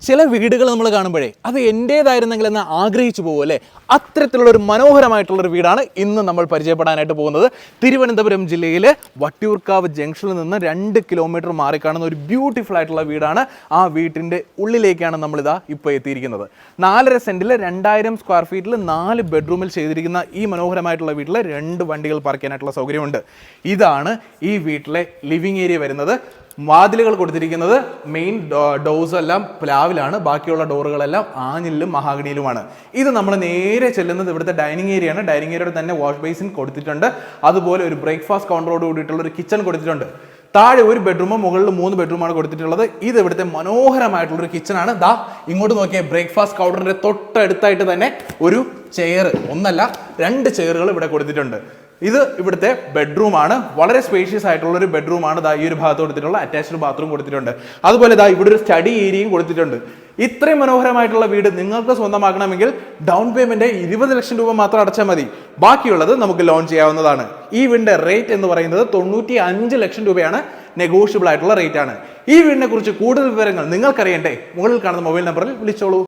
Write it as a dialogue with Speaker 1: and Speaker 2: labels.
Speaker 1: ചില വീടുകൾ നമ്മൾ കാണുമ്പോഴേ അത് എൻ്റേതായിരുന്നെങ്കിൽ എന്ന് ആഗ്രഹിച്ചു പോകും അല്ലേ? അത്തരത്തിലുള്ളൊരു മനോഹരമായിട്ടുള്ളൊരു വീടാണ് ഇന്ന് നമ്മൾ പരിചയപ്പെടാനായിട്ട് പോകുന്നത്. തിരുവനന്തപുരം ജില്ലയിലെ വട്ടിയൂർക്കാവ് ജംഗ്ഷനിൽ നിന്ന് 2 കിലോമീറ്റർ മാറി കാണുന്ന ഒരു ബ്യൂട്ടിഫുൾ ആയിട്ടുള്ള വീടാണ്. ആ വീട്ടിൻ്റെ ഉള്ളിലേക്കാണ് നമ്മളിതാ ഇപ്പോൾ എത്തിയിരിക്കുന്നത്. 4.5 സെൻറ്റിൽ 2000 സ്ക്വയർ ഫീറ്റിൽ 4 ബെഡ്റൂമിൽ ചെയ്തിരിക്കുന്ന ഈ മനോഹരമായിട്ടുള്ള വീട്ടിൽ 2 വണ്ടികൾ പാർക്ക് ചെയ്യാനായിട്ടുള്ള സൗകര്യമുണ്ട്. ഇതാണ് ഈ വീട്ടിലെ ലിവിങ് ഏരിയ വരുന്നത്. വാതിലുകൾ കൊടുത്തിരിക്കുന്നത് മെയിൻ ഡോർസ് എല്ലാം പ്ലാവിലാണ്, ബാക്കിയുള്ള ഡോറുകളെല്ലാം ആഞ്ഞിലും മഹാഗണിയിലുമാണ്. ഇത് നമ്മൾ നേരെ ചെല്ലുന്നത് ഇവിടുത്തെ ഡൈനിങ് ഏരിയയാണ്. ഡൈനിങ് ഏരിയയുടെ തന്നെ വാഷ് ബേസിൻ കൊടുത്തിട്ടുണ്ട്. അതുപോലെ ഒരു ബ്രേക്ക്ഫാസ്റ്റ് കൗണ്ടറോട് കൂടിയിട്ടുള്ള ഒരു കിച്ചൺ കൊടുത്തിട്ടുണ്ട്. താഴെ 1 ബെഡ്റൂമും മുകളിൽ 3 ബെഡ്റൂമാണ് കൊടുത്തിട്ടുള്ളത്. ഇത് ഇവിടുത്തെ മനോഹരമായിട്ടുള്ളൊരു കിച്ചണാണ്. ദാ ഇങ്ങോട്ട് നോക്കിയ ബ്രേക്ക്ഫാസ്റ്റ് കൗണ്ടറിന്റെ തൊട്ടടുത്തായിട്ട് തന്നെ ഒരു ചെയർ, ഒന്നല്ല 2 ചെയറുകൾ ഇവിടെ കൊടുത്തിട്ടുണ്ട്. ഇത് ഇവിടുത്തെ ബെഡ്റൂമാണ്. വളരെ സ്പേഷ്യസ് ആയിട്ടുള്ള ഒരു ബെഡ്റൂമാണ്. ദാ ഈ ഒരു ഭാഗത്ത് കൊടുത്തിട്ടുള്ള അറ്റാച്ച്ഡ് ബാത്റൂം കൊടുത്തിട്ടുണ്ട്. അതുപോലെ ദാ ഇവിടെ ഒരു സ്റ്റഡി ഏരിയയും കൊടുത്തിട്ടുണ്ട്. ഇത്രയും മനോഹരമായിട്ടുള്ള വീട് നിങ്ങൾക്ക് സ്വന്തമാക്കണമെങ്കിൽ ഡൗൺ പേയ്മെന്റ് 20 ലക്ഷം രൂപ മാത്രം അടച്ചാൽ മതി. ബാക്കിയുള്ളത് നമുക്ക് ലോൺ ചെയ്യാവുന്നതാണ്. ഈ വീടിന്റെ റേറ്റ് എന്ന് പറയുന്നത് 95 ലക്ഷം രൂപയാണ്. നെഗോഷ്യബിൾ ആയിട്ടുള്ള റേറ്റ് ആണ്. ഈ വീടിനെ കുറിച്ച് കൂടുതൽ വിവരങ്ങൾ നിങ്ങൾക്കറിയണ്ടേ? മുകളിൽ കാണുന്ന മൊബൈൽ നമ്പറിൽ വിളിച്ചോളൂ.